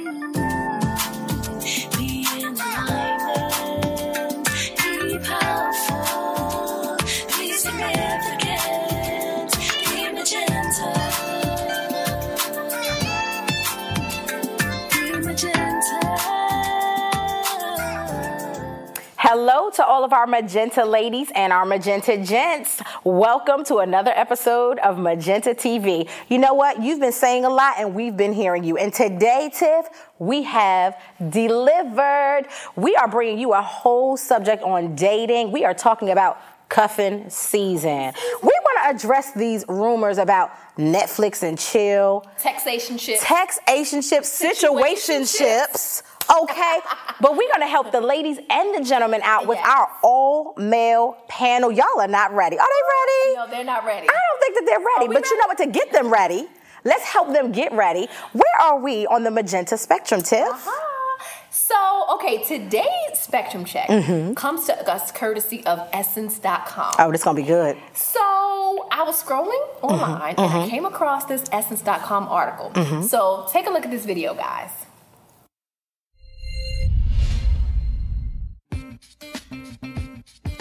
Be in alignment, be powerful, be significant, be magenta. Be magenta. Hello to all of our Magenta ladies and our Magenta gents. Welcome to another episode of Magenta TV. You know what? You've been saying a lot and we've been hearing you. And today, Tiff, we have delivered. We are bringing you a whole subject on dating. We are talking about cuffing season. We want to address these rumors about Netflix and chill. Textationship. Situationships. Okay, but we're going to help the ladies and the gentlemen out with our all-male panel. Y'all are not ready. Are they ready? No, they're not ready. I don't think that they're ready, but you know what? To get them ready, let's help them get ready. Where are we on the Magenta spectrum, Tiff? So, okay, today's spectrum check comes to us courtesy of Essence.com. Oh, this is going to be good. So, I was scrolling online and I came across this Essence.com article. So, take a look at this video, guys.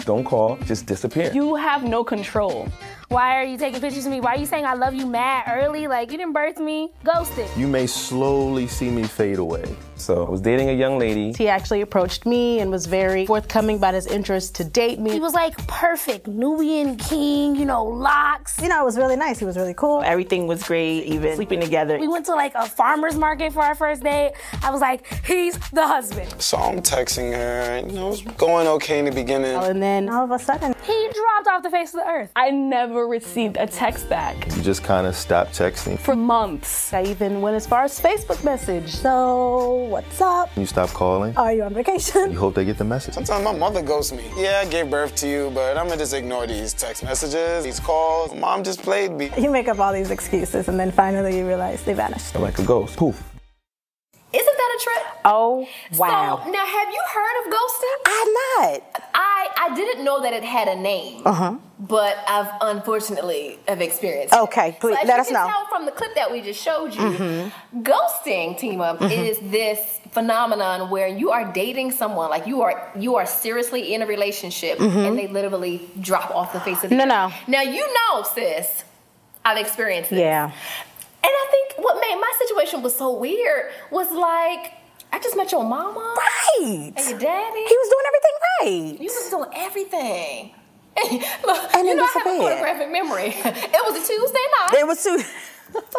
Don't call, just disappear. You have no control. Why are you taking pictures of me? Why are you saying I love you mad early? Like, you didn't birth me. Ghosted. You may slowly see me fade away. So I was dating a young lady. He actually approached me and was very forthcoming about his interest to date me. He was like perfect, Nubian king, you know, locks. You know, it was really nice. He was really cool. Everything was great, even sleeping together. We went to like a farmer's market for our first date. I was like, he's the husband. So I'm texting her, and, you know, it was going okay in the beginning. And then all of a sudden, He dropped off the face of the earth. I never received a text back You just kind of stopped texting. for months. I even went as far as Facebook message. So, what's up? You stop calling. Are you on vacation? You hope they get the message. Sometimes my mother ghosts me. Yeah, I gave birth to you, but I'm gonna just ignore these text messages, these calls. Mom just played me. You make up all these excuses and then finally you realize they vanished. Like a ghost. Poof. Isn't that a trip? Oh, wow. So, now have you heard of ghosting? I'm not. I didn't know that it had a name, but I've unfortunately have experienced it. Okay, please, so let as us you can know. tell from the clip that we just showed you, ghosting, team up, is this phenomenon where you are dating someone, like you are seriously in a relationship, and they literally drop off the face of the earth. No. Now you know, sis, I've experienced this. Yeah. And I think what made my situation was so weird was like, I just met your mama. Right. And your daddy. He was doing everything right. You was doing everything. Look, And you then know, I have a disappeared. photographic memory. It was a Tuesday night. It was too.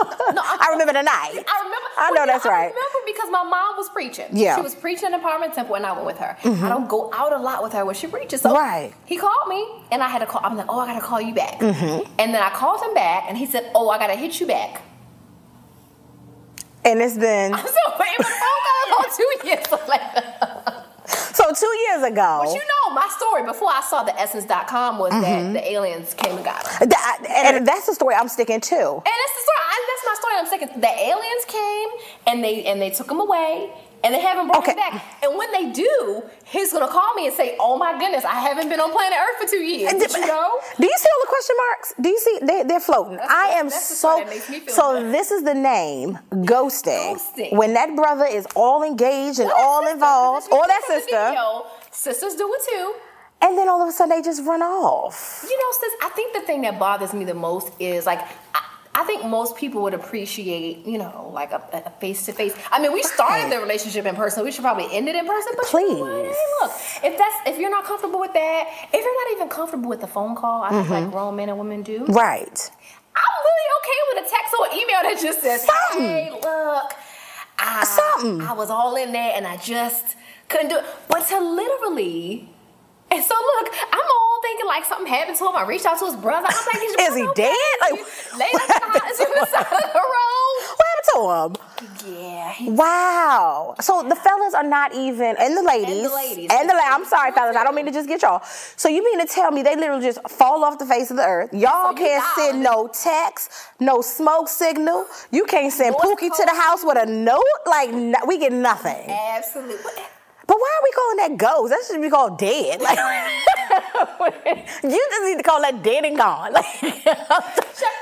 I remember the night. I remember. I know that's right. I remember because my mom was preaching. Yeah. She was preaching in Apartment Temple, and I went with her. I don't go out a lot with her when she preaches. So Right. he called me, and I had to call. I'm like, oh, I got to call you back. And then I called him back, and he said, oh, I got to hit you back. And it's been. So it was about 2 years later. So 2 years ago. But you know, my story before I saw the Essence.com was that the aliens came and got her. And that's the story I'm sticking to. And that's the story. That's my story. I'm saying the aliens came and they took him away and they haven't brought him back. And when they do, he's gonna call me and say, "Oh my goodness, I haven't been on planet Earth for 2 years." Did you know? Do you see all the question marks? Do you see they're floating? That's the part that makes me feel good. This is the name ghosting. Ghosting. When that brother is all engaged and all involved, or that sister, sisters do it too. and then all of a sudden they just run off. You know, sis, I think the thing that bothers me the most is like, I think most people would appreciate, you know, like a face-to-face. I mean, we started the relationship in person. We should probably end it in person. But Please. You know what? Hey, look, if you're not comfortable with that, if you're not even comfortable with the phone call, I think like grown men and women do. Right. I'm really okay with a text or email that just says, "Hey, look, I was all in there and I just couldn't do it." But to literally. And so look, I'm all thinking like something happened to him. I reached out to his brother. I'm like, Is he dead? Like, laid on the side of the road. What happened to him? Yeah. Wow. So the fellas are not even, and the ladies. I'm sorry, fellas. I don't mean to just get y'all. So you mean to tell me they literally just fall off the face of the earth? Y'all can't send no text, no smoke signal. You can't send Pookie to the house with a note? Like, we get nothing. Absolutely. But why are we calling that ghost? That should be called dead. Like, you just need to call that dead and gone. Like, Check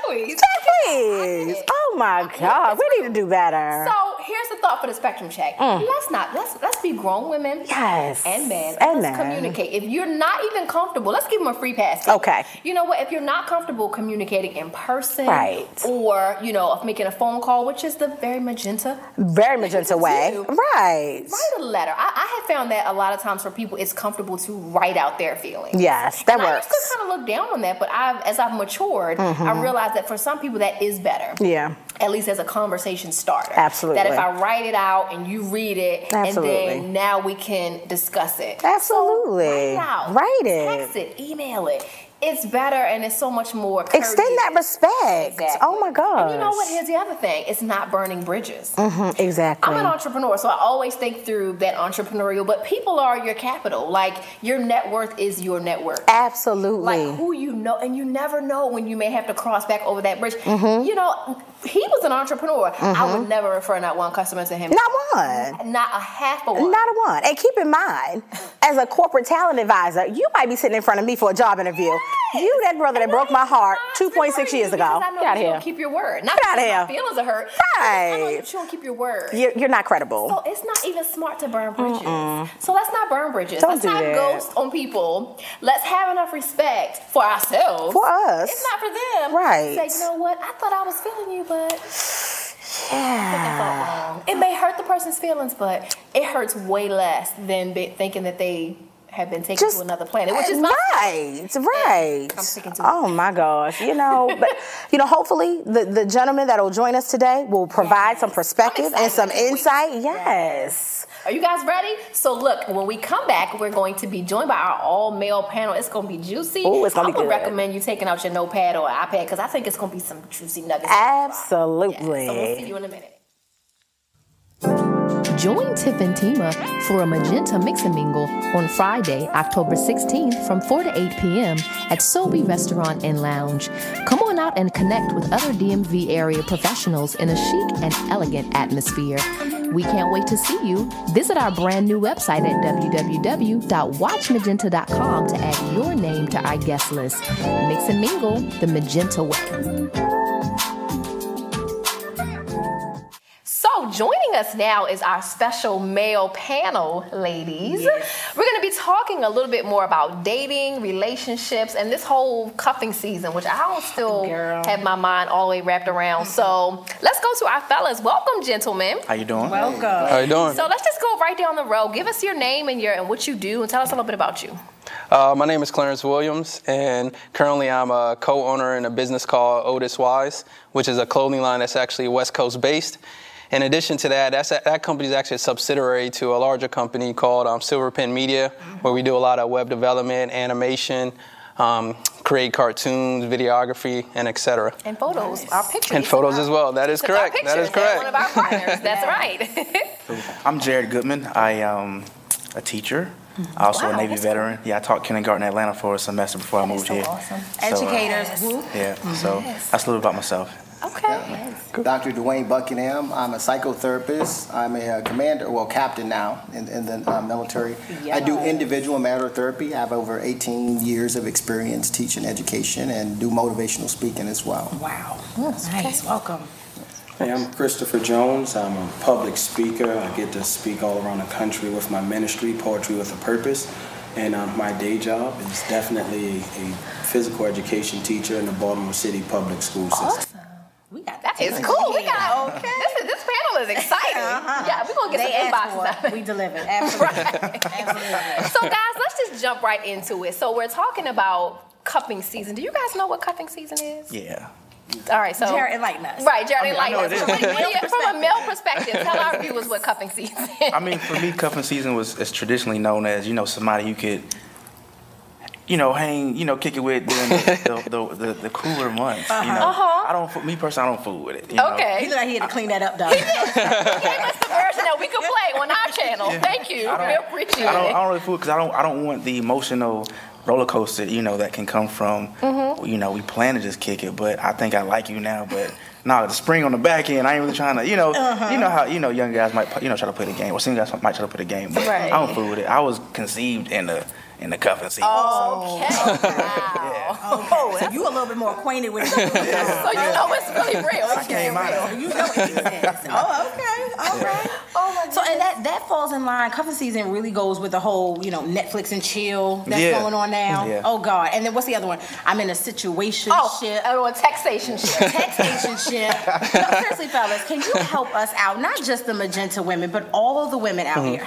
please. Check please. Oh my God. We need to do better. So here's the thought for the spectrum check. Let's be grown women. Yes. And men. And let's men. communicate. If you're not even comfortable, let's give them a free pass. Okay. You know what? If you're not comfortable communicating in person, Right. or of making a phone call, which is the very magenta way. do, Right. write a letter. I have found that a lot of times for people, it's comfortable to write out their feelings. Yes, that and works. I used to kind of look down on that, but as I've matured, I realized that for some people that is better. Yeah. At least as a conversation starter. Absolutely. That if I write it out and you read it, Absolutely. and then now we can discuss it. Absolutely. So write it out. Write it. Text it. Email it. It's better and it's so much more courteous. Extend that respect. Exactly. Oh my God. And you know what? Here's the other thing. It's not burning bridges. Exactly. I'm an entrepreneur, so I always think through that entrepreneurial, but people are your capital. Like, your net worth is your network. Absolutely. Like, who you know, and you never know when you may have to cross back over that bridge. He was an entrepreneur. I would never refer not one customer to him. Not one. Not a half of one. Not a one. And keep in mind, as a corporate talent advisor, you might be sitting in front of me for a job interview. Yes. You, that brother that broke my heart 2.6 years ago. I know Get out you here. don't keep your word. Not Get out because here. my feelings are hurt. Right. I know you don't keep your word. You're not credible. So it's not even smart to burn bridges. So let's not burn bridges. Don't Let's do not that. ghost on people. Let's have enough respect for ourselves. For us. It's not for them. Right. Say, you know what? I thought I was feeling you, but Yeah. wrong. It may hurt the person's feelings, but it hurts way less than thinking that they have been taken to another planet, which is my right. I'm sticking to Oh my gosh, but hopefully the gentleman that'll join us today will provide some perspective and some insight. Yes. Are you guys ready? So look, when we come back, we're going to be joined by our all-male panel. It's going to be juicy. Ooh, it's gonna be I would good. recommend you taking out your notepad or iPad because I think it's going to be some juicy nuggets. Absolutely. So we'll see you in a minute. Join Tiff and Tima for a Magenta Mix and Mingle on Friday, October 16th from 4 to 8 p.m. at Sobe Restaurant and Lounge. Come on out and connect with other DMV area professionals in a chic and elegant atmosphere. We can't wait to see you. Visit our brand new website at www.watchmagenta.com to add your name to our guest list. Mix and Mingle the Magenta way. So joining us now is our special male panel, ladies. Yes. We're going to be talking a little bit more about dating, relationships, and this whole cuffing season, which I don't still have my mind all the way wrapped around. So let's go to our fellas. Welcome, gentlemen. How you doing? Welcome. How you doing? So let's just go right down the road. Give us your name and what you do, and tell us a little bit about you. My name is Clarence Williams, and currently I'm a co-owner in a business called Otis Wise, which is a clothing line that's actually West Coast based. In addition to that, that company is actually a subsidiary to a larger company called Silver Pen Media, where we do a lot of web development, animation, create cartoons, videography, and etc. And photos, our pictures. And photos as well. That is correct. That is correct. One of our partners. That's right. I'm Jared Goodman. I am a teacher. Also a Navy veteran. I taught kindergarten in Atlanta for a semester before I moved here. Awesome. Educators. So that's a little about myself. Okay. Dr. Dwayne Buckingham. I'm a psychotherapist. I'm a captain now in the military. I do individual matter therapy. I have over 18 years of experience teaching education and do motivational speaking as well. Wow. Nice. Welcome. Hey, I'm Christopher Jones. I'm a public speaker. I get to speak all around the country with my ministry, Poetry with a Purpose. And my day job is definitely a physical education teacher in the Baltimore City public school system. Awesome. That is cool. We got this panel is exciting. Yeah, we're gonna get some inboxes. We delivered. Absolutely. Absolutely. So guys, let's just jump right into it. So we're talking about cuffing season. Do you guys know what cuffing season is? Yeah. All right, so Jared enlighten us. Right, Jared enlighten us. From a male perspective, tell our viewers what cuffing season is. I mean, for me, cuffing season is traditionally known as, somebody you could, hang, kick it with during the cooler months. I don't fool with it. Okay. He looked like he had to clean that up, though. He gave us the version that we could play on our channel. Yeah. Thank you. We appreciate it. I don't really fool because I don't want the emotional roller coaster, that can come from, we plan to just kick it, but I think I like you now, but the spring on the back end, I ain't really trying to, you know how, young guys might, try to play the game, or single guys might try to play the game, but I don't fool with it. I was conceived in the in the cuffing season. Oh, okay. Oh, so you a little bit more acquainted with it. So you know it's really real. I came out. You know what he says. Oh, okay. All right. Oh my So and that falls in line. Cuffing season really goes with the whole, Netflix and chill that's going on now. Yeah. Oh God. And then what's the other one? I'm in a situationship. Oh, a textationship. Textationship. No, seriously, fellas, can you help us out? Not just the Magenta women, but all of the women out here.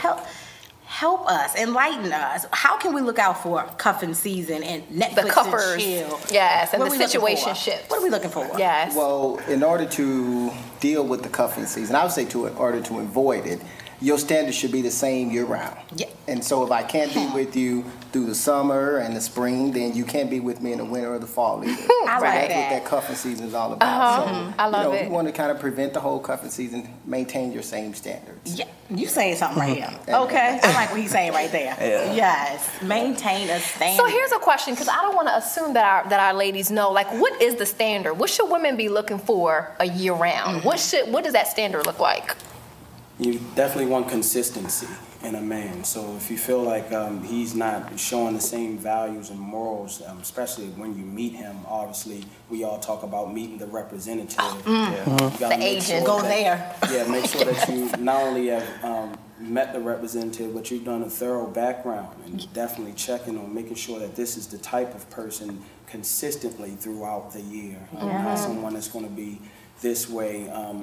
Help us, enlighten us. How can we look out for cuffing season and Netflix The cuffers. and chill? Yes, and What the are we looking for? situationships. What are we looking for? Yes. Well, in order to deal with the cuffing season, I would say in order to avoid it, your standards should be the same year round. Yeah. And so if I can't be with you through the summer and the spring, then you can't be with me in the winter or the fall either. I So like that's that. what that cuffing season is all about. So, I love it. If you want to kind of prevent the whole cuffing season, maintain your same standards. Yeah, you saying something right here. Okay, I like what he's saying right there. Yeah. Yes, maintain a standard. So here's a question, because I don't want to assume that our ladies know. Like, what is the standard? What should women be looking for a year round? What does that standard look like? You definitely want consistency in a man. So if you feel like he's not showing the same values and morals, especially when you meet him, obviously we all talk about meeting the representative. The agent. Go there. Yeah, make sure that you not only have met the representative, but you've done a thorough background and definitely checking on making sure that this is the type of person consistently throughout the year. Not someone that's going to be this way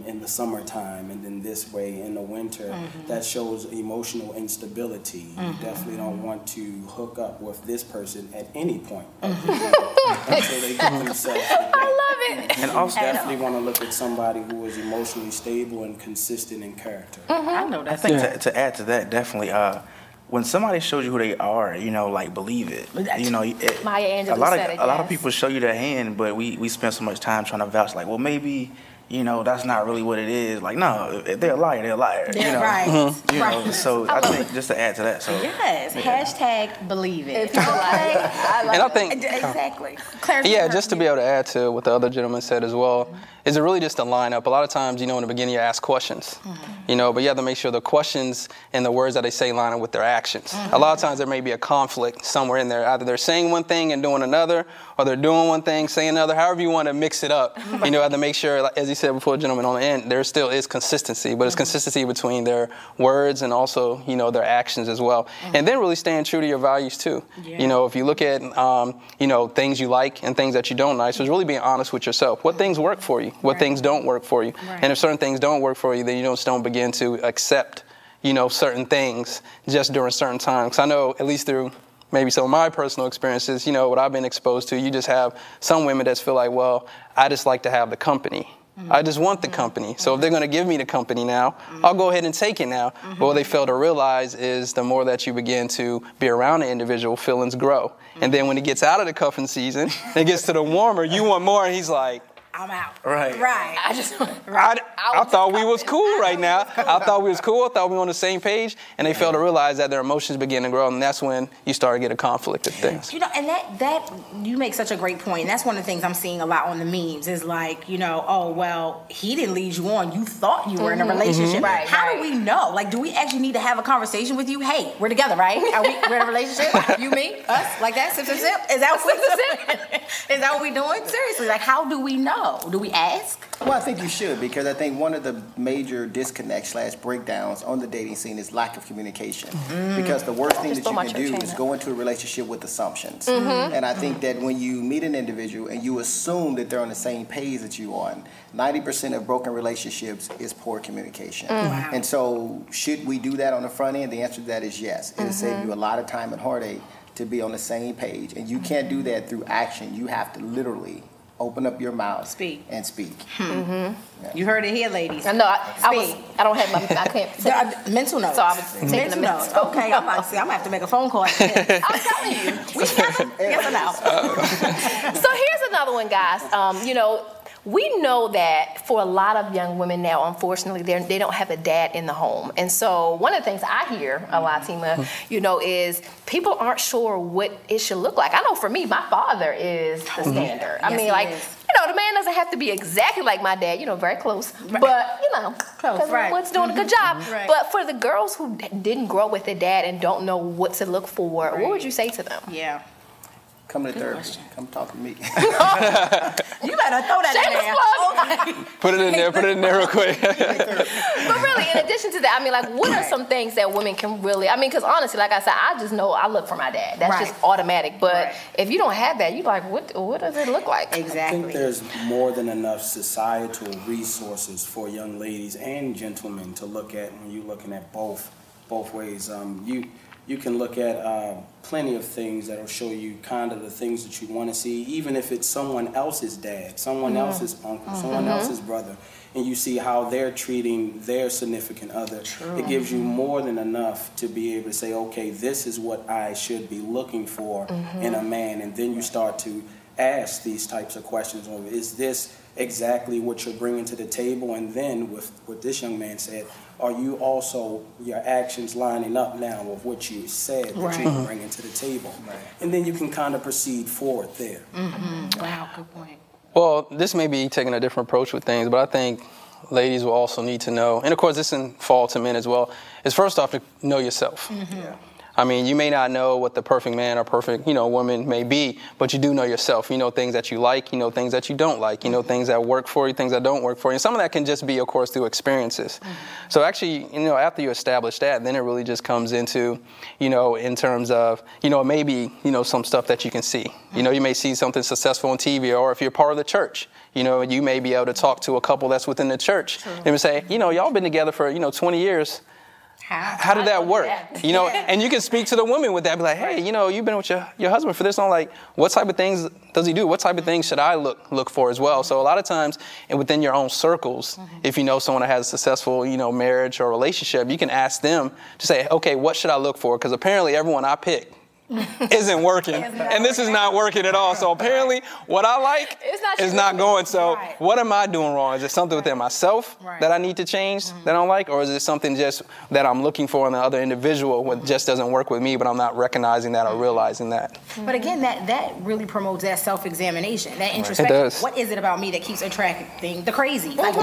in the summertime and then this way in the winter. That shows emotional instability. You definitely don't want to hook up with this person at any point until they get themselves together. I love it. And also definitely want to look at somebody who is emotionally stable and consistent in character. I know I that's think to add to that, definitely, when somebody shows you who they are, like believe it. Maya Angelou a lot said it, of yes. people show you their hand, but we spend so much time trying to vouch, like, well, maybe. That's not really what it is. Like, no, if they're a liar, they're a liar. Yeah, right. So I think just to add to that. So yes, hashtag believe it. I think exactly. just to be able to add to what the other gentleman said as well, is it really just a lineup? A lot of times, in the beginning you ask questions, but you have to make sure the questions and the words that they say line up with their actions. A lot of times there may be a conflict somewhere in there. Either they're saying one thing and doing another, or they're doing one thing, saying another. However you want to mix it up, you have to make sure, like, as you said before, gentlemen, on the end, there still is consistency, but it's consistency between their words and also, their actions as well. And then really staying true to your values too. Yeah. If you look at, things you like and things that you don't like, so it's really being honest with yourself. What things work for you? What things don't work for you? Right. And if certain things don't work for you, then you just don't begin to accept, certain things just during certain times. 'Cause I know, at least through maybe some of my personal experiences, what I've been exposed to, you just have some women that feel like, well, I just like to have the company. I just want the company. So if they're going to give me the company now, I'll go ahead and take it now. But what they fail to realize is the more that you begin to be around the individual, feelings grow. And then when it gets out of the cuffing season, it gets to the warmer, you want more, and he's like, I'm out. Right. I thought we was cool right now. I thought we was cool. I thought we were on the same page. And they fail to realize that their emotions begin to grow. And that's when you start to get a conflict of things. And that you make such a great point. And that's one of the things I'm seeing a lot on the memes is like, oh, well, he didn't lead you on. You thought you were in a relationship. Right, How do we know? Like, do we actually need to have a conversation with you? Hey, we're together, right? We're in a relationship? You, me, us? Like that? Sip, sip, sip? Is that what we're doing? Seriously, like, how do we know? Do we ask? Well, I think you should, because I think one of the major disconnects / breakdowns on the dating scene is lack of communication. Because the worst thing that you can do is go into a relationship with assumptions. And I think that when you meet an individual and you assume that they're on the same page that you are, 90% of broken relationships is poor communication. And so should we do that on the front end? The answer to that is yes. It'll save you a lot of time and heartache to be on the same page. And you can't do that through action. You have to literally open up your mouth and speak. Yeah. You heard it here, ladies. I know. I don't have I can't. Mental notes. So I was taking the notes. Okay, I'm going to have to make a phone call. I'm telling you. We have yes or no. So here's another one, guys. We know that for a lot of young women now, unfortunately, they don't have a dad in the home. And so one of the things I hear a lot, Tima, is people aren't sure what it should look like. I know for me, my father is the standard. I mean, like, the man doesn't have to be exactly like my dad, very close. Right. But, close, right. What's doing a good job. Right. But for the girls who didn't grow up with their dad and don't know what to look for, what would you say to them? Yeah. Come to therapy. Come talk to me. You better throw that in there. Put it in there real quick. But really, in addition to that, what are some things that women can really, because honestly, like I said, I just know I look for my dad. That's just automatic. But if you don't have that, you're like, what does it look like? Exactly. I think there's more than enough societal resources for young ladies and gentlemen to look at when you're looking at both ways. You can look at plenty of things that will show you kind of the things that you want to see, even if it's someone else's dad, someone else's uncle, someone else's brother, and you see how they're treating their significant other. True. It gives you more than enough to be able to say, okay, this is what I should be looking for in a man, and then you start to ask these types of questions. Is this exactly what you're bringing to the table? And then with what this young man said, are you also, your actions lining up now with what you said that you're bringing to the table? Right. And then you can kind of proceed forward there. Wow, good point. Well, this may be taking a different approach with things, but I think ladies will also need to know, and of course this can fall to men as well, is first off to know yourself. Yeah. You may not know what the perfect man or perfect, woman may be, but you do know yourself. You know things that you like, you know things that you don't like, you know things that work for you, things that don't work for you. And some of that can just be, of course, through experiences. So actually, after you establish that, then it really just comes into, in terms of, maybe, some stuff that you can see. You may see something successful on TV, or if you're part of the church, you may be able to talk to a couple that's within the church. And say, y'all been together for, 20 years. How did that work? And you can speak to the women with that. Be like, hey, you've been with your husband for this long. Like, what type of things does he do? What type of things should I look for as well? So a lot of times, and within your own circles, if you know someone that has a successful, marriage or relationship, you can ask them to say, okay, what should I look for? Because apparently everyone I pick isn't working, and this is not working at all. So apparently what I like is not going. So what am I doing wrong? Is it something within myself that I need to change that I don't like, or is it something just that I'm looking for in the other individual what just doesn't work with me, but I'm not recognizing that or realizing that? But again, that really promotes that self-examination, that introspection. It does. What is it about me that keeps attracting the crazy? Like, the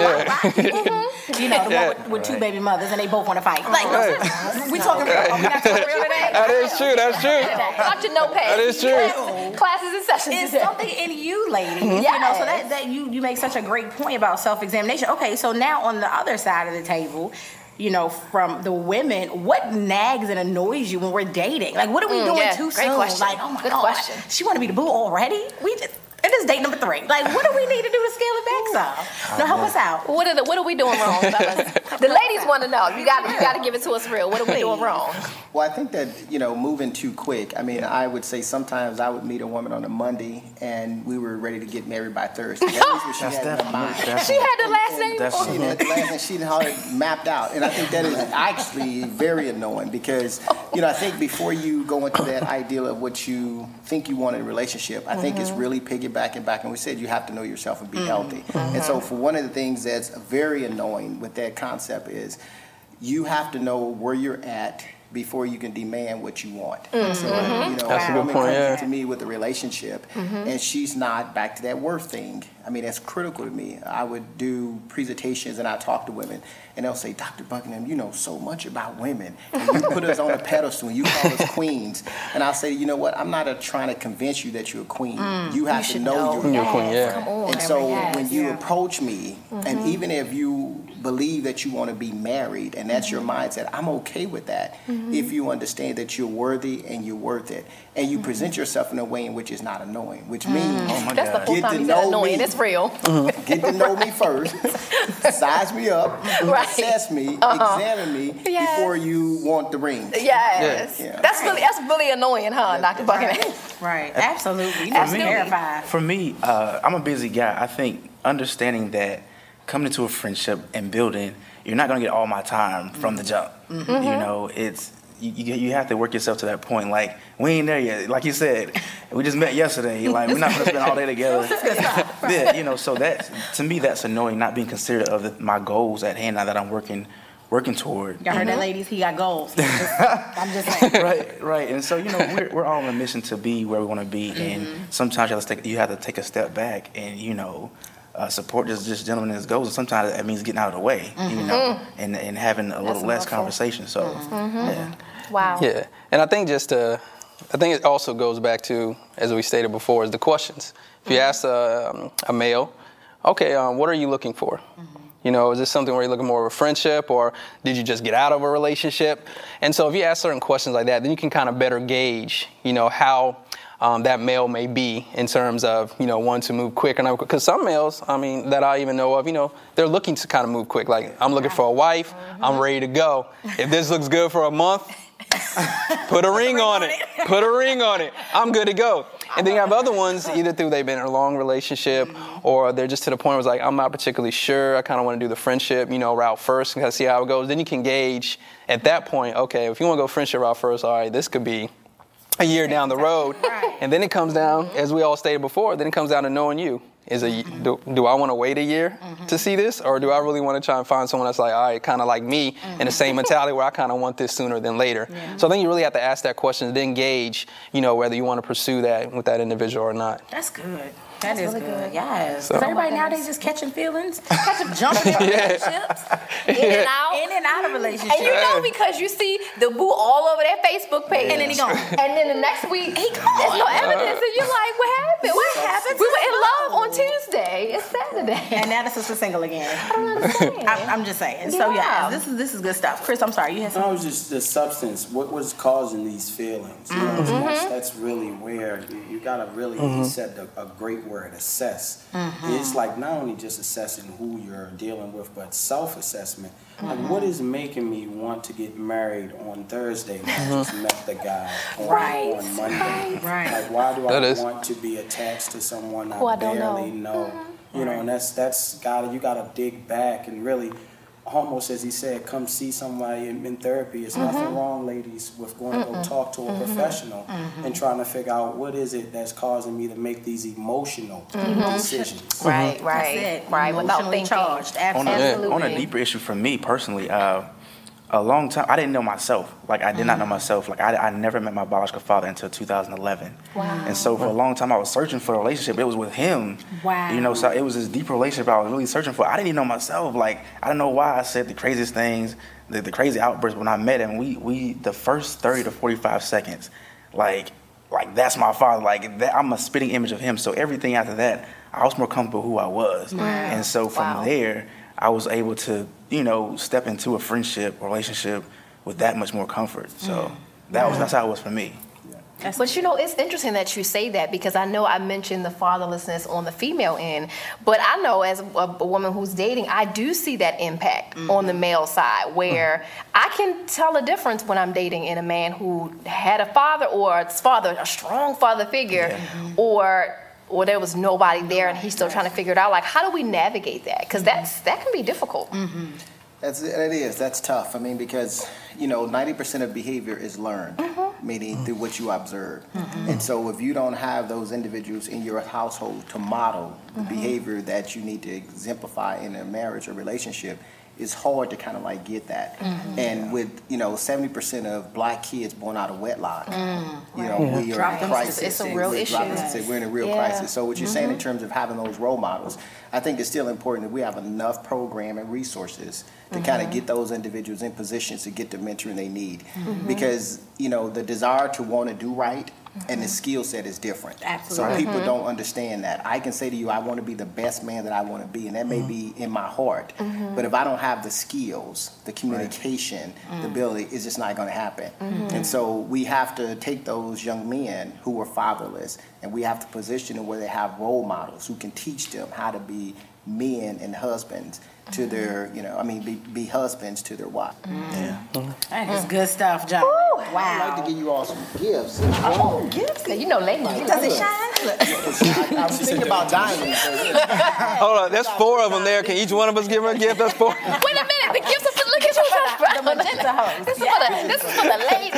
one with two baby mothers and they both want to fight. Like, we talking real. Are we not talking real today? That is true. That's true. Dr. Notepad. That is true. Classes and sessions. It's something in you, ladies. So that you make such a great point about self-examination. Okay, so now on the other side of the table, from the women, what nags and annoys you when we're dating? Like, what are we doing too soon? Question. Like, oh my God, she want to be the boo already? It is date number 3. Like, what do we need to do to scale it back some? Now, help us out. What are we doing wrong, fellas? The ladies want to know. You got to give it to us real. What are we doing wrong? Well, I think that, moving too quick. I would say sometimes I would meet a woman on a Monday and we were ready to get married by Thursday. That was what she had in her mind. She had the last name. She had the last name. She had it mapped out. And I think that is actually very annoying because, I think before you go into that ideal of what you think you want in a relationship, I think it's really piggybacking back. And we said you have to know yourself and be healthy. And so for one of the things that's very annoying with that concept is you have to know where you're at before you can demand what you want. So, That's a good point, comes to me with a relationship, and she's not back to that worth thing. That's critical to me. I would do presentations and I talk to women, and they'll say, Dr. Buckingham, you know so much about women. And you put us on a pedestal, and you call us queens. And I'll say, you know what? I'm not trying to convince you that you're a queen. You have to know you're a queen. Come on, and so when you approach me, and even if you believe that you want to be married, and that's your mindset, I'm okay with that. If you understand that you're worthy and you're worth it, and you present yourself in a way in which is not annoying, which means that's the full time you said annoying. It's real. Get to know me first, size me up, assess me, examine me before you want the ring. Yes. That's really annoying, huh, Dr. Buckingham? Right. Absolutely. That's terrifying. For me, I'm a busy guy. I think understanding that coming into a friendship and building, you're not going to get all my time from the jump. It's you have to work yourself to that point. Like, we ain't there yet. Like you said, we just met yesterday. Like, we're not going to spend all day together. So that, to me, that's annoying, not being considerate of my goals at hand now that I'm working working toward. Y'all heard that, ladies? He got goals. I'm just saying. Right. And so, we're all on a mission to be where we want to be. And sometimes you have to take a step back and, support this gentleman and his goals. And sometimes that means getting out of the way, and having a little less conversation. So, yeah. Wow. Yeah. And I think I think it also goes back to, as we stated before, is the questions. If you ask a male, okay, what are you looking for? Is this something where you're looking more of a friendship, or did you just get out of a relationship? And so if you ask certain questions like that, then you can kind of better gauge, how that male may be in terms of, wanting to move quick. Because some males, that I even know of, they're looking to kind of move quick. Like, I'm looking for a wife, I'm ready to go. If this looks good for a month, put a ring on it. Put a ring on it. I'm good to go. And then you have other ones, either through they've been in a long relationship, or they're just to the point where it's like, I'm not particularly sure. I kind of want to do the friendship, route first and kind of see how it goes. Then you can gauge at that point, okay, if you want to go friendship route first, all right, this could be a year down the road. Right. And then it comes down, as we all stated before, then it comes down to knowing you. Do I want to wait a year to see this, or do I really want to try and find someone that's like, all right, kind of like me, in the same mentality where I kind of want this sooner than later? Yeah. So I think you really have to ask that question and then gauge, whether you want to pursue that with that individual or not. That's good. That is really good. Yes. So. Everybody nowadays just catching feelings, jumping in relationships, in and out of relationships. And because you see the boo all over their Facebook page, and then he gone. And then the next week, there's no evidence, and you're like, what happened? What happened? We were in love on Tuesday. It's Saturday. And now this is single again. I don't understand. I'm just saying. So this is good stuff. Chris, I'm sorry. You had something. No, it was just the substance. What was causing these feelings? That's really where you gotta really you said a great word, assess. It's like not only just assessing who you're dealing with, but self-assessment. Like, what is making me want to get married on Thursday when I just met the guy on Monday? Right. Like, why do I want to be attached to someone I barely know? And that's you gotta dig back and really, almost as he said, come see somebody in therapy. There's nothing wrong, ladies, with going to go talk to a professional and trying to figure out what is it that's causing me to make these emotional decisions. Right. Without thinking. Charged. Absolutely. On a deeper issue for me personally, a long time, I didn't know myself. Like, I did not know myself. Like, I never met my biological father until 2011. Wow. And so for a long time, I was searching for a relationship. It was with him. Wow. So it was this deep relationship I was really searching for. I didn't even know myself. Like, I don't know why I said the craziest things, the crazy outbursts when I met him. We the first 30 to 45 seconds, like that's my father. Like, that, I'm a spitting image of him. So everything after that, I was more comfortable who I was. Wow. And so from there, I was able to, step into a friendship, relationship with that much more comfort. So that's how it was for me. But it's interesting that you say that, because I know I mentioned the fatherlessness on the female end, but I know as a woman who's dating, I do see that impact on the male side, where I can tell a difference when I'm dating in a man who had a father, or a strong father figure, or there was nobody there and he's still trying to figure it out. Like, how do we navigate that? Because that can be difficult. That's tough. Because 90% of behavior is learned, meaning through what you observe. And so if you don't have those individuals in your household to model the behavior that you need to exemplify in a marriage or relationship, it's hard to kind of get that. And with 70% of black kids born out of wedlock, we are in a crisis. It's a real issue. We're in a real crisis. So what you're saying in terms of having those role models, I think it's still important that we have enough program and resources to kind of get those individuals in positions to get the mentoring they need. Because the desire to want to do right and the skill set is different. Absolutely. So people don't understand that. I can say to you, I want to be the best man that I want to be, and that may be in my heart. But if I don't have the skills, the communication, the ability, it's just not going to happen. And so we have to take those young men who are fatherless, and we have to position them where they have role models who can teach them how to be men and husbands to their, be husbands to their wives. That is good stuff, John. Wow. I'd like to give you all some gifts. Oh, gifts? Ladies. Does it shine? I was thinking about diamonds. Hold on, there's 4 of them there. Can each one of us give her a gift? That's 4. Wait a minute, the gifts are, look at you. the host. This is for the ladies.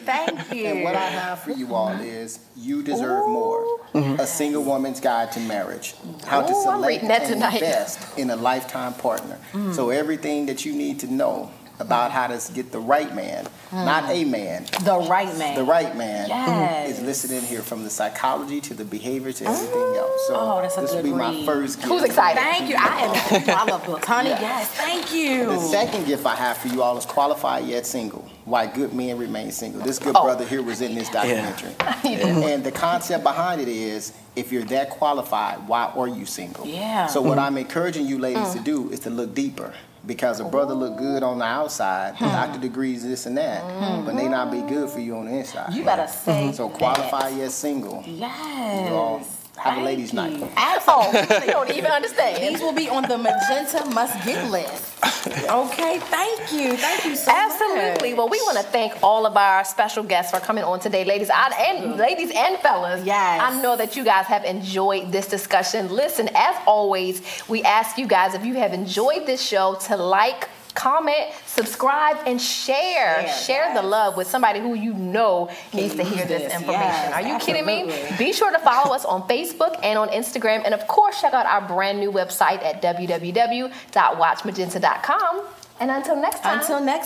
Thank you. And what I have for you all is you deserve more. A single woman's guide to marriage. How to select and invest in a lifetime partner. So everything that you need to know about how to get the right man, not a man. The right man. The right man is listed in here, from the psychology to the behavior to everything else. So that's a this will good be my read. first gift. Who's excited? Thank you. I love books. Honey, yes. Thank you. The second gift I have for you all is qualified yet single. Why good men remain single. This good brother here was in this documentary. And the concept behind it is, if you're that qualified, why are you single? Yeah. So what I'm encouraging you ladies to do is to look deeper. Because a brother look good on the outside, doctor degrees, this and that, but they not be good for you on the inside. You better say so qualified yet single. Yes. You all have a ladies' night. Absolutely. You don't even understand. These will be on the Magenta must-get list. Okay, thank you. Thank you so much. Absolutely. Well, we want to thank all of our special guests for coming on today, ladies and fellas. Yes. I know that you guys have enjoyed this discussion. Listen, as always, we ask you guys, if you have enjoyed this show, to like, comment, subscribe, and share. Share the love with somebody who you know needs to hear this information. Yes, Are you kidding me? absolutely. Be sure to follow us on Facebook and on Instagram. And of course, check out our brand new website at www.watchmagenta.com. And until next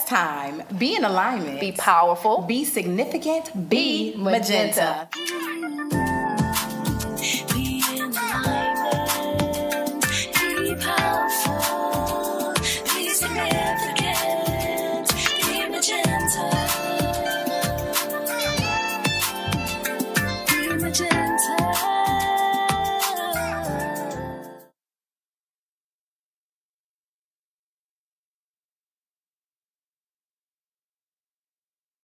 time. Be in alignment. Be powerful. Be significant. Be Magenta.